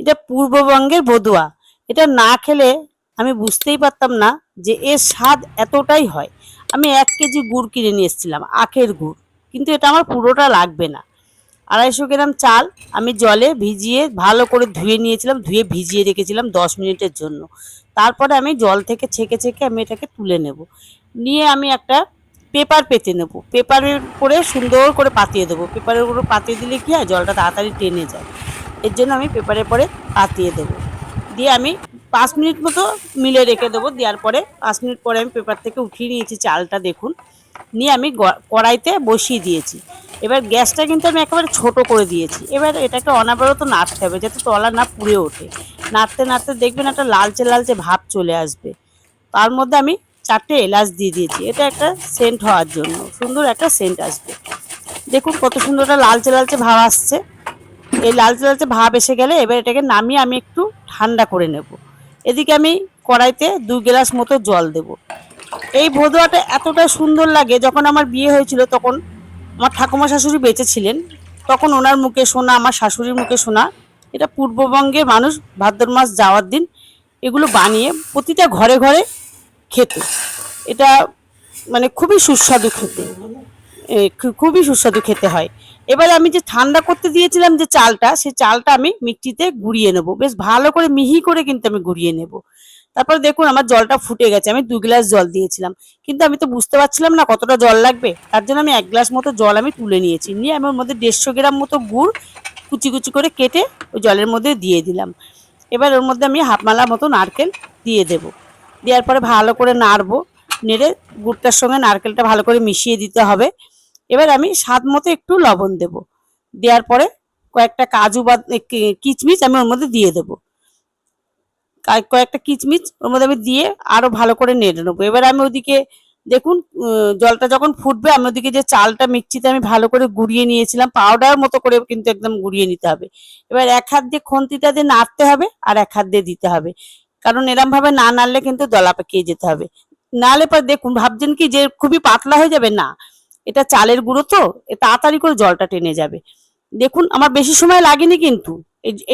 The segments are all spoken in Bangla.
এটা পূর্ববঙ্গের বদুয়া। এটা না খেলে আমি বুঝতেই পারতাম না যে এর স্বাদ এতটাই হয়। আমি 1 কেজি গুড় কিনে নিয়ে এসেছিলাম, আখের গুড়, কিন্তু এটা আমার পুরোটা লাগবে না। 250 গ্রাম চাল আমি জলে ভিজিয়ে ভালো করে ধুয়ে নিয়েছিলাম, ধুয়ে ভিজিয়ে রেখেছিলাম 10 মিনিটের জন্য। তারপরে আমি জল থেকে ছেঁকে ছেঁকে আমি এটাকে তুলে নেব। নিয়ে আমি একটা পেপার পেতে নেব, পেপারের উপরে সুন্দর করে পাতিয়ে দেবো। পেপারের উপরে পাতিয়ে দিলে কি হয়, জলটা তাড়াতাড়ি টেনে যায়। এর জন্য আমি পেপারের পরে পাতিয়ে দেবো। দিয়ে আমি 5 মিনিট মতো মিলে রেখে দেবো। দেওয়ার পরে 5 মিনিট পরে আমি পেপার থেকে উঠিয়ে নিয়েছি চালটা, দেখুন। নিয়ে আমি কড়াইতে বসিয়ে দিয়েছি। এবার গ্যাসটা কিন্তু আমি একেবারে ছোট করে দিয়েছি। এবার এটাকে অনবরত নাড়তে হবে যাতে তলা না পুড়ে ওঠে। নাড়তে নাড়তে দেখবেন একটা লালচে লালচে ভাব চলে আসবে। তার মধ্যে আমি 4টে এলাচ দিয়ে দিয়েছি, এটা একটা সেন্ট হওয়ার জন্য, সুন্দর একটা সেন্ট আসবে। দেখুন কত সুন্দর একটা লালচে লালচে ভাব আসছে। এই লালচে লালচে ভাব এসে গেলে এবার এটাকে নামিয়ে আমি একটু ঠান্ডা করে নেব। এদিকে আমি কড়াইতে 2 গ্লাস মতো জল দেব। এই ভদুয়াটা এতটা সুন্দর লাগে, যখন আমার বিয়ে হয়েছিল তখন আমার ঠাকুমা শাশুড়ি বেঁচে ছিলেন, তখন ওনার মুখে শোনা, আমার শাশুড়ির মুখে শোনা, এটা পূর্ববঙ্গের মানুষ ভাদ্র মাস যাওয়ার দিন এগুলো বানিয়ে প্রতিটা ঘরে ঘরে খেত। এটা মানে খুবই সুস্বাদু খেতে, খুবই সুস্বাদু খেতে হয়। এবারে আমি যে ঠান্ডা করতে দিয়েছিলাম যে চালটা, সেই চালটা আমি মিক্সিতে গুঁড়িয়ে নেব, বেশ ভালো করে মিহি করে কিন্তু আমি গুঁড়িয়ে নেব। তারপর দেখুন আমার জলটা ফুটে গেছে, আমি 2 গ্লাস জল দিয়েছিলাম, কিন্তু আমি তো বুঝতে পারছিলাম না কতটা জল লাগবে। তার জন্য আমি 1 গ্লাস মতো জল আমি তুলে নিয়েছি। নিয়ে আমি ওর মধ্যে 150 গ্রাম মতো গুড় কুচি কুচি করে কেটে ওই জলের মধ্যে দিয়ে দিলাম। এবার ওর মধ্যে আমি হাফ মালা মতো নারকেল দিয়ে দেব। দেওয়ার পরে ভালো করে নাড়বো, নেড়ে গুড়টার সঙ্গে নারকেলটা ভালো করে মিশিয়ে দিতে হবে। এবার আমি স্বাদ মতো একটু লবণ দেব। দেওয়ার পরে কয়েকটা কাজু বা কিচমিচ আমি ওর মধ্যে দিয়ে দেবো। কয়েকটা কিচমিচ ওর মধ্যে আমি দিয়ে আরো ভালো করে নেড়ে নেবো। এবার আমি ওদিকে দেখুন জলটা যখন ফুটবে, আমি ওদিকে যে চালটা মিক্সিতে আমি ভালো করে গুঁড়িয়ে নিয়েছিলাম, পাউডার মতো করে কিন্তু একদম গুঁড়িয়ে নিতে হবে। এবার 1 হাত দিয়ে খন্তিটা দিয়ে নাড়তে হবে আর 1 হাত দিয়ে দিতে হবে, কারণ এরম ভাবে না নাড়লে কিন্তু দলা পাকিয়ে যেতে হবে। নাহলে পর দেখুন ভাবছেন কি যে খুবই পাতলা হয়ে যাবে, না, এটা চালের গুঁড়ো তো, তাড়াতাড়ি করে জলটা টেনে যাবে। দেখুন আমার বেশি সময় লাগেনি কিন্তু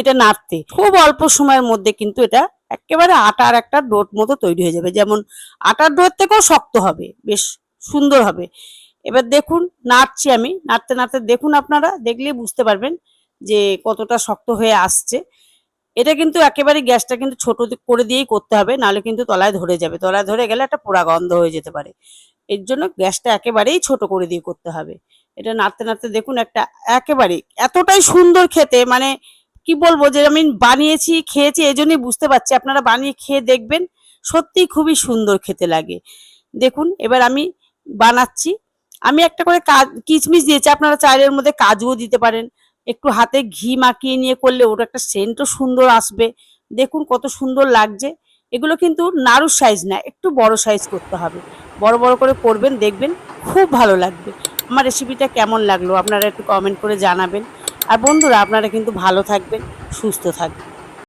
এটা নাড়তে, খুব অল্প সময়ের মধ্যে কিন্তু এটা একেবারে আটার একটা ডোট মতো তৈরি হয়ে যাবে। যেমন আটার ডোর থেকেও শক্ত হবে, বেশ সুন্দর হবে। এবার দেখুন নাড়ছি আমি, নাড়তে নাড়তে দেখুন, আপনারা দেখলে বুঝতে পারবেন যে কতটা শক্ত হয়ে আসছে। এটা কিন্তু একেবারে গ্যাসটা কিন্তু ছোট করে দিয়েই করতে হবে, নাহলে কিন্তু তলায় ধরে যাবে। তলায় ধরে গেলে একটা পোড়া গন্ধ হয়ে যেতে পারে। এর জন্য গ্যাসটা একেবারেই ছোট করে দিয়ে করতে হবে। এটা নাড়তে নাড়তে দেখুন একটা একেবারে এতটাই সুন্দর খেতে, মানে কি বলবো, যে আমি বানিয়েছি খেয়েছি এজন্যই বুঝতে পারছি, আপনারা বানিয়ে খেয়ে দেখবেন, সত্যি খুবই সুন্দর খেতে লাগে। দেখুন এবার আমি বানাচ্ছি। আমি একটা করে কিচমিচ দিয়েছি, আপনারা চাইলে এর মধ্যে কাজুও দিতে পারেন। একটু হাতে ঘি মাখিয়ে নিয়ে করলে ওর একটা সেন্টও সুন্দর আসবে। দেখুন কত সুন্দর লাগছে। এগুলো কিন্তু নাড়ুর সাইজ না, একটু বড় সাইজ করতে হবে। বড় বড় করে করবেন, দেখবেন খুব ভালো লাগবে। আমার রেসিপিটা কেমন লাগলো আপনারা একটু কমেন্ট করে জানাবেন। আর বন্ধুরা আপনারা কিন্তু ভালো থাকবেন, সুস্থ থাকবেন।